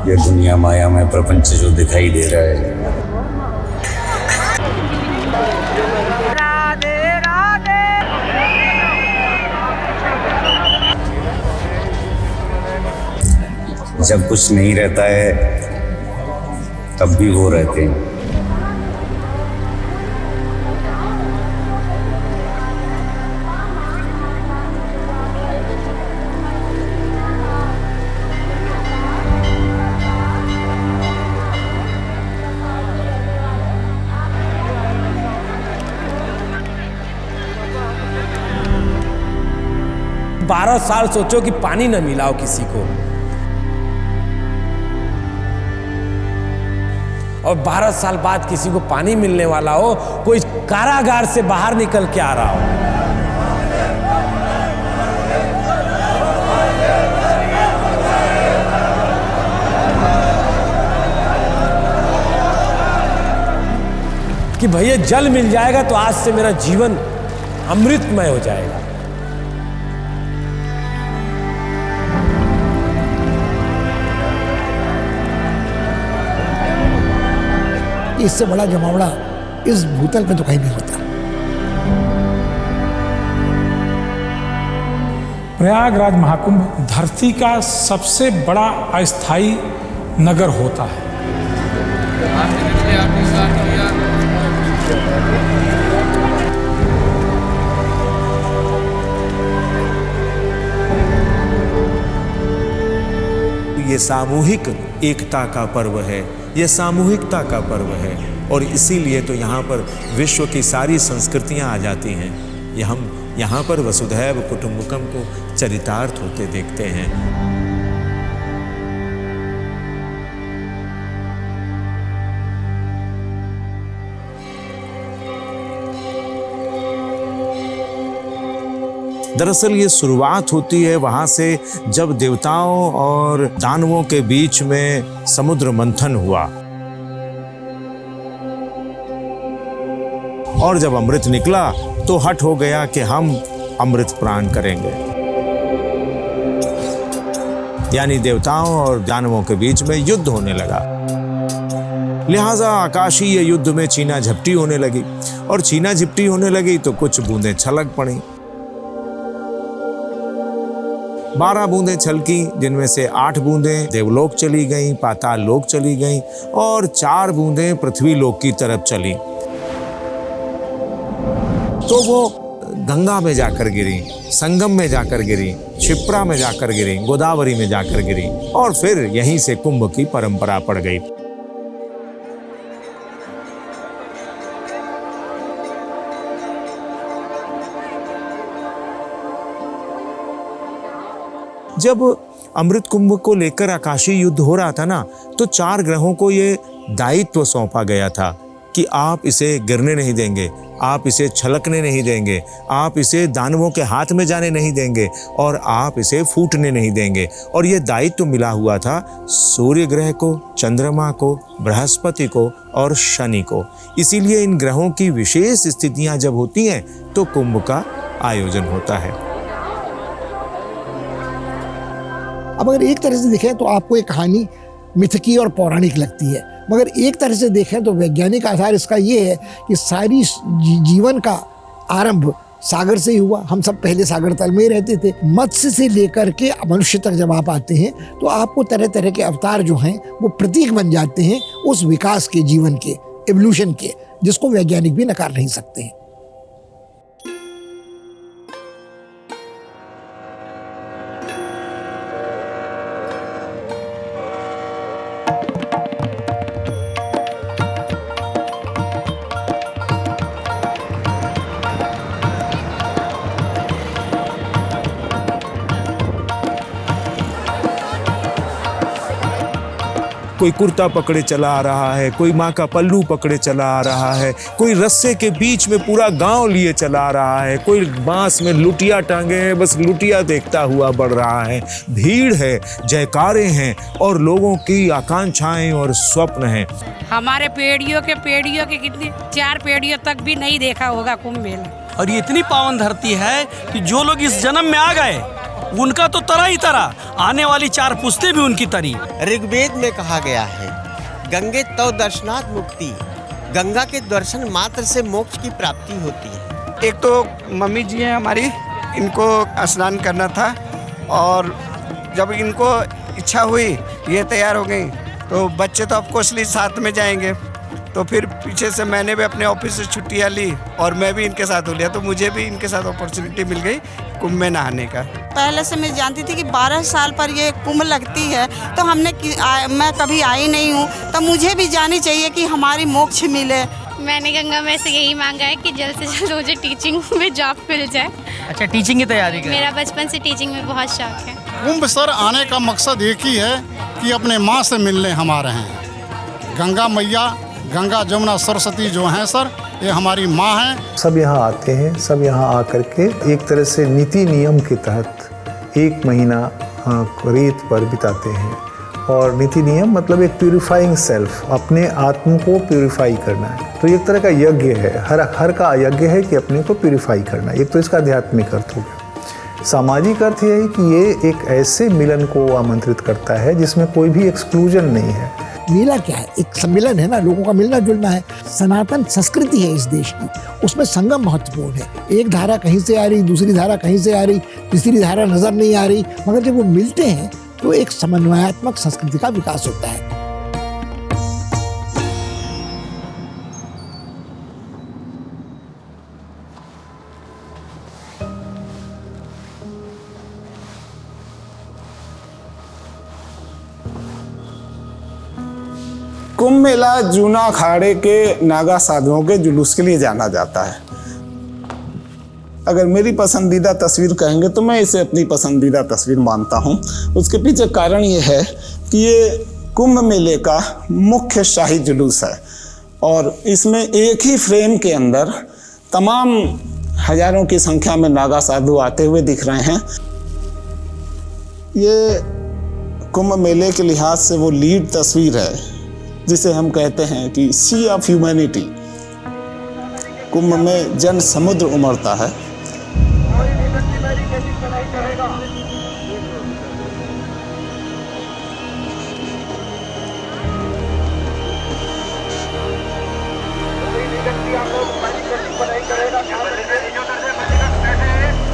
ये दुनिया माया में प्रपंच जो दिखाई दे रहा है, राधे राधे। जब कुछ नहीं रहता है तब भी वो रहते हैं। 12 साल सोचो कि पानी न मिला हो किसी को, और 12 साल बाद किसी को पानी मिलने वाला हो, कोई कारागार से बाहर निकल के आ रहा हो। कि भैया जल मिल जाएगा तो आज से मेरा जीवन अमृतमय हो जाएगा। इससे बड़ा जमावड़ा इस भूतल पे तो कहीं नहीं होता। प्रयागराज महाकुंभ धरती का सबसे बड़ा अस्थायी नगर होता है। ये सामूहिक एकता का पर्व है, ये सामूहिकता का पर्व है, और इसीलिए तो यहाँ पर विश्व की सारी संस्कृतियाँ आ जाती हैं। ये हम यहाँ पर वसुधैव कुटुम्बकम को चरितार्थ होते देखते हैं। दरअसल ये शुरुआत होती है वहाँ से जब देवताओं और दानवों के बीच में समुद्र मंथन हुआ, और जब अमृत निकला तो हठ हो गया कि हम अमृत प्राण करेंगे। यानी देवताओं और दानवों के बीच में युद्ध होने लगा। लिहाजा आकाशीय युद्ध में छीना झपटी होने लगी, और छीना झपटी होने लगी तो कुछ बूंदें छलक पड़ी। 12 बूंदें छलकी, जिनमें से 8 बूंदें देवलोक चली गईं, पाताल लोक चली गईं, और 4 बूंदें पृथ्वी लोक की तरफ चली। तो वो गंगा में जाकर गिरी, संगम में जाकर गिरी, क्षिप्रा में जाकर गिरी, गोदावरी में जाकर गिरी, और फिर यहीं से कुंभ की परंपरा पड़ गई। जब अमृत कुंभ को लेकर आकाशीय युद्ध हो रहा था ना, तो 4 ग्रहों को ये दायित्व सौंपा गया था कि आप इसे गिरने नहीं देंगे, आप इसे छलकने नहीं देंगे, आप इसे दानवों के हाथ में जाने नहीं देंगे, और आप इसे फूटने नहीं देंगे। और ये दायित्व मिला हुआ था सूर्य ग्रह को, चंद्रमा को, बृहस्पति को और शनि को। इसीलिए इन ग्रहों की विशेष स्थितियां जब होती हैं तो कुंभ का आयोजन होता है। अब अगर एक तरह से देखें तो आपको ये कहानी मिथकीय और पौराणिक लगती है, मगर एक तरह से देखें तो वैज्ञानिक आधार इसका ये है कि सारी जीवन का आरंभ सागर से ही हुआ। हम सब पहले सागर तल में ही रहते थे। मत्स्य से लेकर के मनुष्य तक जब आप आते हैं तो आपको तरह तरह के अवतार जो हैं वो प्रतीक बन जाते हैं उस विकास के, जीवन के, एवोल्यूशन के, जिसको वैज्ञानिक भी नकार नहीं सकते हैं। कोई कुर्ता पकड़े चला आ रहा है, कोई माँ का पल्लू पकड़े चला आ रहा है, कोई रस्से के बीच में पूरा गांव लिए चला आ रहा है, कोई बांस में लुटिया टांगे है, बस लुटिया देखता हुआ बढ़ रहा है। भीड़ है, जयकारे हैं, और लोगों की आकांक्षाएं और स्वप्न हैं। हमारे पीढ़ियों के कितनी 4 पीढ़ियों तक भी नहीं देखा होगा कुंभ मेला। और ये इतनी पावन धरती है कि जो लोग इस जन्म में आ गए उनका तो तरह ही तरह, आने वाली 4 पुश्तें भी उनकी तरी। ऋग्वेद में कहा गया है, गंगे तव दर्शनात् मुक्ति, गंगा के दर्शन मात्र से मोक्ष की प्राप्ति होती है। एक तो मम्मी जी हैं हमारी, इनको स्नान करना था और जब इनको इच्छा हुई ये तैयार हो गई तो बच्चे तो ऑफकोर्सली साथ में जाएंगे, तो फिर पीछे से मैंने भी अपने ऑफिस से छुट्टियाँ ली और मैं भी इनके साथ हो लिया, तो मुझे भी इनके साथ अपॉर्चुनिटी मिल गई कुंभ में नहाने का। पहले से मैं जानती थी कि 12 साल पर ये कुंभ लगती है, तो मैं कभी आई नहीं हूँ, तो मुझे भी जानी चाहिए कि हमारी मोक्ष मिले। मैंने गंगा में से यही मांगा है कि जल्द से जल्द मुझे टीचिंग में जॉब मिल जाए। अच्छा, टीचिंग की तैयारी कर? मेरा बचपन से टीचिंग में बहुत शौक है। कुंभ सर आने का मकसद एक ही है कि अपने माँ से मिलने हम आ रहे हैं। गंगा मैया, गंगा जमुना सरस्वती जो हैं सर, ये हमारी माँ हैं। सब यहाँ आते हैं, सब यहाँ आकर के एक तरह से नीति नियम के तहत 1 महीना रेत पर बिताते हैं। और नीति नियम मतलब एक प्यूरिफाइंग सेल्फ, अपने आत्म को प्यूरिफाई करना है। तो एक तरह का यज्ञ है, हर का यज्ञ है कि अपने को प्यूरिफाई करना। एक तो इसका आध्यात्मिक अर्थ हो गया। सामाजिक अर्थ ये है कि ये एक ऐसे मिलन को आमंत्रित करता है जिसमें कोई भी एक्सक्लूजन नहीं है। मेला क्या है? एक सम्मेलन है ना, लोगों का मिलना जुलना है। सनातन संस्कृति है इस देश की, उसमें संगम महत्वपूर्ण है। एक धारा कहीं से आ रही, दूसरी धारा कहीं से आ रही, तीसरी धारा नजर नहीं आ रही, मगर जब वो मिलते हैं तो एक समन्वयात्मक संस्कृति का विकास होता है। कुंभ मेला जूना अखाड़े के नागा साधुओं के जुलूस के लिए जाना जाता है। अगर मेरी पसंदीदा तस्वीर कहेंगे तो मैं इसे अपनी पसंदीदा तस्वीर मानता हूँ। उसके पीछे कारण ये है कि ये कुंभ मेले का मुख्य शाही जुलूस है और इसमें एक ही फ्रेम के अंदर तमाम हजारों की संख्या में नागा साधु आते हुए दिख रहे हैं। ये कुंभ मेले के लिहाज से वो लीड तस्वीर है जिसे हम कहते हैं कि सी ऑफ ह्यूमैनिटी। कुंभ में जन समुद्र उमड़ता है।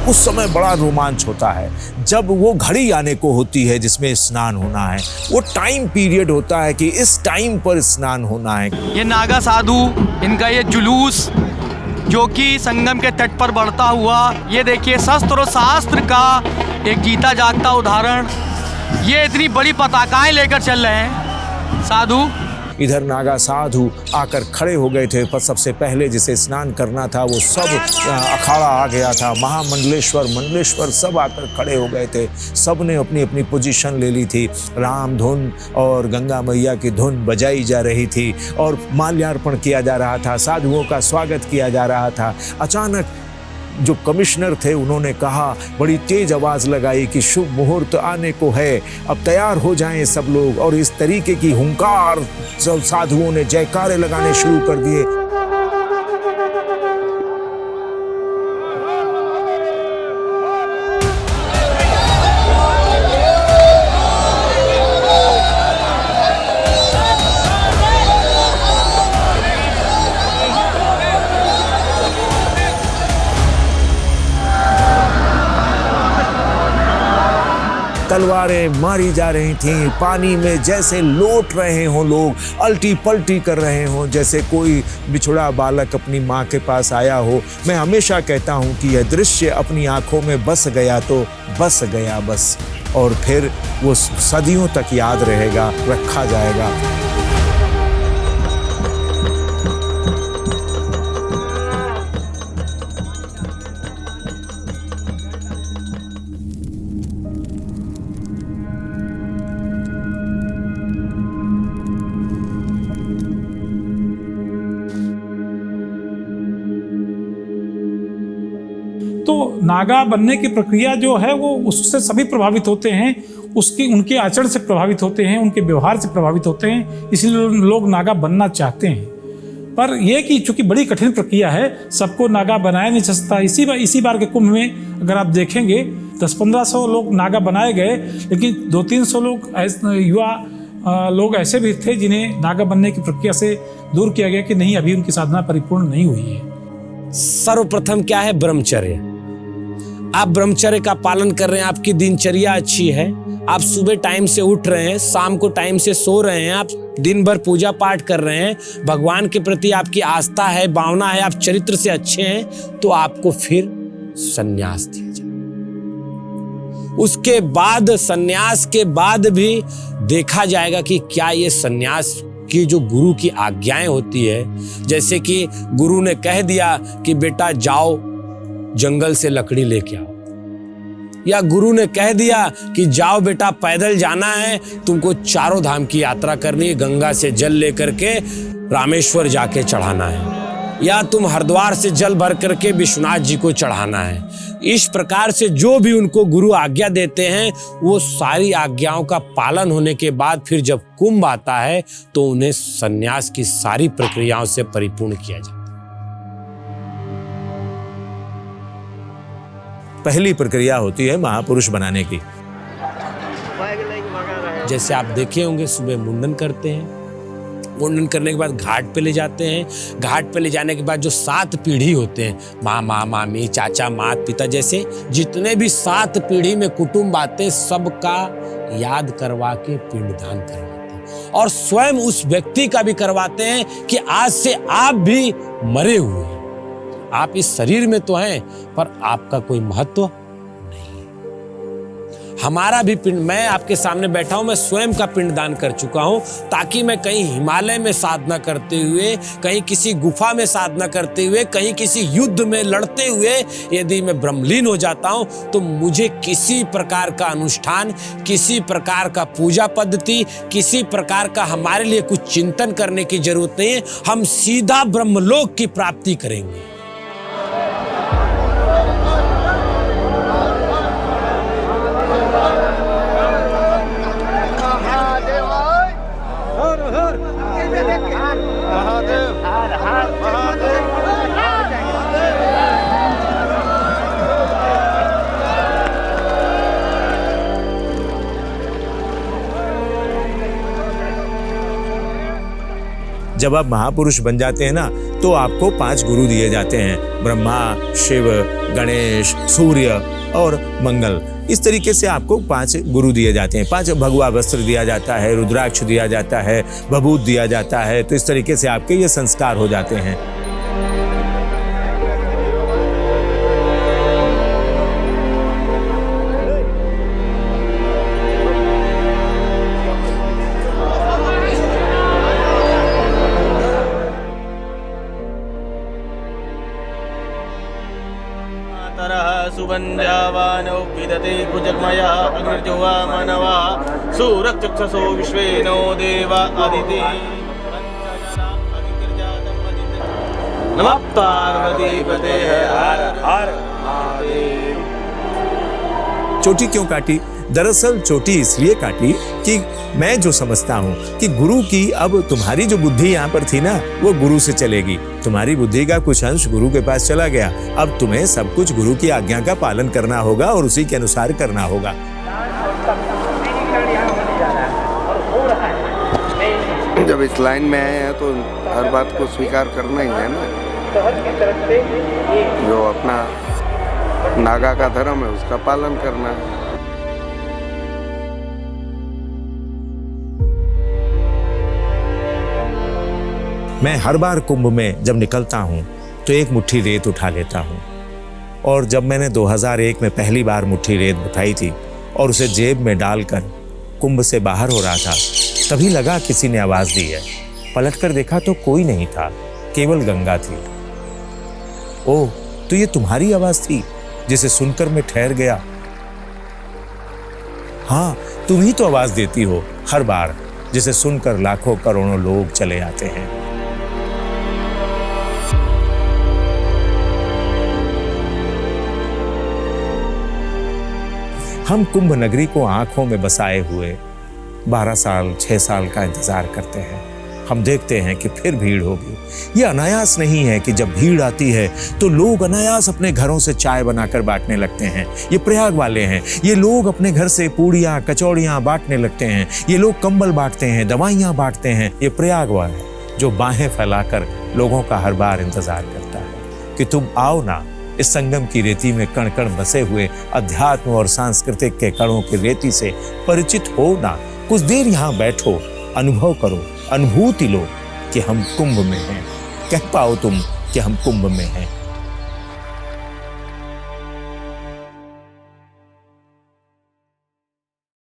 उस समय बड़ा रोमांच होता है जब वो घड़ी आने को होती है जिसमें स्नान होना है। वो टाइम पीरियड होता है कि इस टाइम पर स्नान होना है। ये नागा साधु, इनका ये जुलूस जो कि संगम के तट पर बढ़ता हुआ, ये देखिए शस्त्र और शास्त्र का एक जीता जागता उदाहरण। ये इतनी बड़ी पताकाएं लेकर चल रहे हैं साधु। इधर नागा साधु आकर खड़े हो गए थे, पर सबसे पहले जिसे स्नान करना था वो सब अखाड़ा आ गया था। महामंडलेश्वर, मंडलेश्वर सब आकर खड़े हो गए थे। सब ने अपनी अपनी पोजीशन ले ली थी। राम धुन और गंगा मैया की धुन बजाई जा रही थी और माल्यार्पण किया जा रहा था, साधुओं का स्वागत किया जा रहा था। अचानक जो कमिश्नर थे उन्होंने कहा, बड़ी तेज आवाज़ लगाई कि शुभ मुहूर्त आने को है, अब तैयार हो जाएं सब लोग। और इस तरीके की हुंकार सब साधुओं ने जयकारे लगाने शुरू कर दिए। तलवारें मारी जा रही थीं, पानी में जैसे लौट रहे हों लोग, अल्टी पल्टी कर रहे हों, जैसे कोई बिछुड़ा बालक अपनी माँ के पास आया हो। मैं हमेशा कहता हूँ कि यह दृश्य अपनी आँखों में बस गया तो बस गया बस, और फिर वो सदियों तक याद रहेगा, रखा जाएगा। तो नागा बनने की प्रक्रिया जो है वो उससे सभी प्रभावित होते हैं, उनके आचरण से प्रभावित होते हैं, उनके व्यवहार से प्रभावित होते हैं, इसलिए लोग नागा बनना चाहते हैं। पर यह कि चूंकि बड़ी कठिन प्रक्रिया है, सबको नागा बनाया नहीं जा सकता। इसी बार के कुंभ में अगर आप देखेंगे 1000-1500 लोग नागा बनाए गए, लेकिन 200-300 लोग युवा लोग ऐसे भी थे जिन्हें नागा बनने की प्रक्रिया से दूर किया गया कि नहीं, अभी उनकी साधना परिपूर्ण नहीं हुई है। सर्वप्रथम क्या है? ब्रह्मचर्य। आप ब्रह्मचर्य का पालन कर रहे हैं, आपकी दिनचर्या अच्छी है, आप सुबह टाइम से उठ रहे हैं, शाम को टाइम से सो रहे हैं, आप दिन भर पूजा पाठ कर रहे हैं, भगवान के प्रति आपकी आस्था है, भावना है, आप चरित्र से अच्छे हैं, तो आपको फिर संन्यास दिया जाए। उसके बाद संन्यास के बाद भी देखा जाएगा कि क्या ये संन्यास की जो गुरु की आज्ञाएं होती है, जैसे कि गुरु ने कह दिया कि बेटा जाओ जंगल से लकड़ी लेके आओ, या गुरु ने कह दिया कि जाओ बेटा पैदल जाना है, तुमको चारों धाम की यात्रा करनी है, गंगा से जल लेकर के रामेश्वर जाके चढ़ाना है, या तुम हरिद्वार से जल भर करके विश्वनाथ जी को चढ़ाना है। इस प्रकार से जो भी उनको गुरु आज्ञा देते हैं, वो सारी आज्ञाओं का पालन होने के बाद फिर जब कुंभ आता है तो उन्हें संन्यास की सारी प्रक्रियाओं से परिपूर्ण किया जाता है। पहली प्रक्रिया होती है महापुरुष बनाने की। जैसे आप देखे होंगे, सुबह मुंडन करते हैं, मुंडन करने के बाद घाट पे ले जाते हैं, घाट पे ले जाने के बाद जो 7 पीढ़ी होते हैं, मामा मामी चाचा मात पिता, जैसे जितने भी 7 पीढ़ी में कुटुंब आते, सबका याद करवा के पिंडदान करवाते हैं, और स्वयं उस व्यक्ति का भी करवाते हैं कि आज से आप भी मरे हुए हैं, आप इस शरीर में तो हैं पर आपका कोई महत्व नहीं। हमारा भी पिंड, मैं आपके सामने बैठा हूं, मैं स्वयं का पिंडदान कर चुका हूं, ताकि मैं कहीं हिमालय में साधना करते हुए, कहीं किसी गुफा में साधना करते हुए, कहीं किसी युद्ध में लड़ते हुए यदि मैं ब्रह्मलीन हो जाता हूं, तो मुझे किसी प्रकार का अनुष्ठान, किसी प्रकार का पूजा पद्धति, किसी प्रकार का हमारे लिए कुछ चिंतन करने की जरूरत नहीं है, हम सीधा ब्रह्मलोक की प्राप्ति करेंगे। जब आप महापुरुष बन जाते हैं ना, तो आपको 5 गुरु दिए जाते हैं, ब्रह्मा, शिव, गणेश, सूर्य और मंगल। इस तरीके से आपको 5 गुरु दिए जाते हैं। 5 भगवा वस्त्र दिया जाता है, रुद्राक्ष दिया जाता है, भभूत दिया जाता है। तो इस तरीके से आपके ये संस्कार हो जाते हैं। सुबन्ध्यावानो विदते भुजगमया अग्निर्जुवा मनवा सूरचक्षसो विश्वेनो देवा अदिति नमः पार्वती पते हर हर महादेव। चोटी क्यों काटी? दरअसल चोटी इसलिए काटी कि मैं जो समझता हूँ कि गुरु की, अब तुम्हारी जो बुद्धि यहाँ पर थी ना, वो गुरु से चलेगी। तुम्हारी बुद्धि का कुछ अंश गुरु के पास चला गया, अब तुम्हें सब कुछ गुरु की आज्ञा का पालन करना होगा और उसी के अनुसार करना होगा। जब इस लाइन में आए हैं तो हर बात को स्वीकार करना ही है ना, जो अपना नागा का धर्म है उसका पालन करना है। मैं हर बार कुंभ में जब निकलता हूँ तो एक मुट्ठी रेत उठा लेता हूँ, और जब मैंने 2001 में पहली बार मुट्ठी रेत उठाई थी और उसे जेब में डालकर कुंभ से बाहर हो रहा था, तभी लगा किसी ने आवाज़ दी है। पलटकर देखा तो कोई नहीं था, केवल गंगा थी। ओह, तो ये तुम्हारी आवाज़ थी जिसे सुनकर मैं ठहर गया। हाँ, तुम ही तो आवाज़ देती हो हर बार, जिसे सुनकर लाखों करोड़ों लोग चले आते हैं। हम कुंभ नगरी को आंखों में बसाए हुए 12 साल 6 साल का इंतजार करते हैं। हम देखते हैं कि फिर भीड़ होगी। ये अनायास नहीं है कि जब भीड़ आती है तो लोग अनायास अपने घरों से चाय बनाकर बांटने लगते हैं। ये प्रयाग वाले हैं, ये लोग अपने घर से पूड़ियाँ कचौड़ियाँ बांटने लगते हैं। ये लोग कंबल बांटते हैं, दवाइयाँ बांटते हैं। ये प्रयाग वाला है जो बाहें फैलाकर लोगों का हर बार इंतजार करता है कि तुम आओ ना, इस संगम की रेती में कण कण बसे हुए अध्यात्म और सांस्कृतिक के कणों की रेती से परिचित हो ना, कुछ देर यहाँ बैठो, अनुभव करो, अनुभूति लो कि हम कुंभ में हैं। कह पाओ तुम कि हम कुंभ में हैं।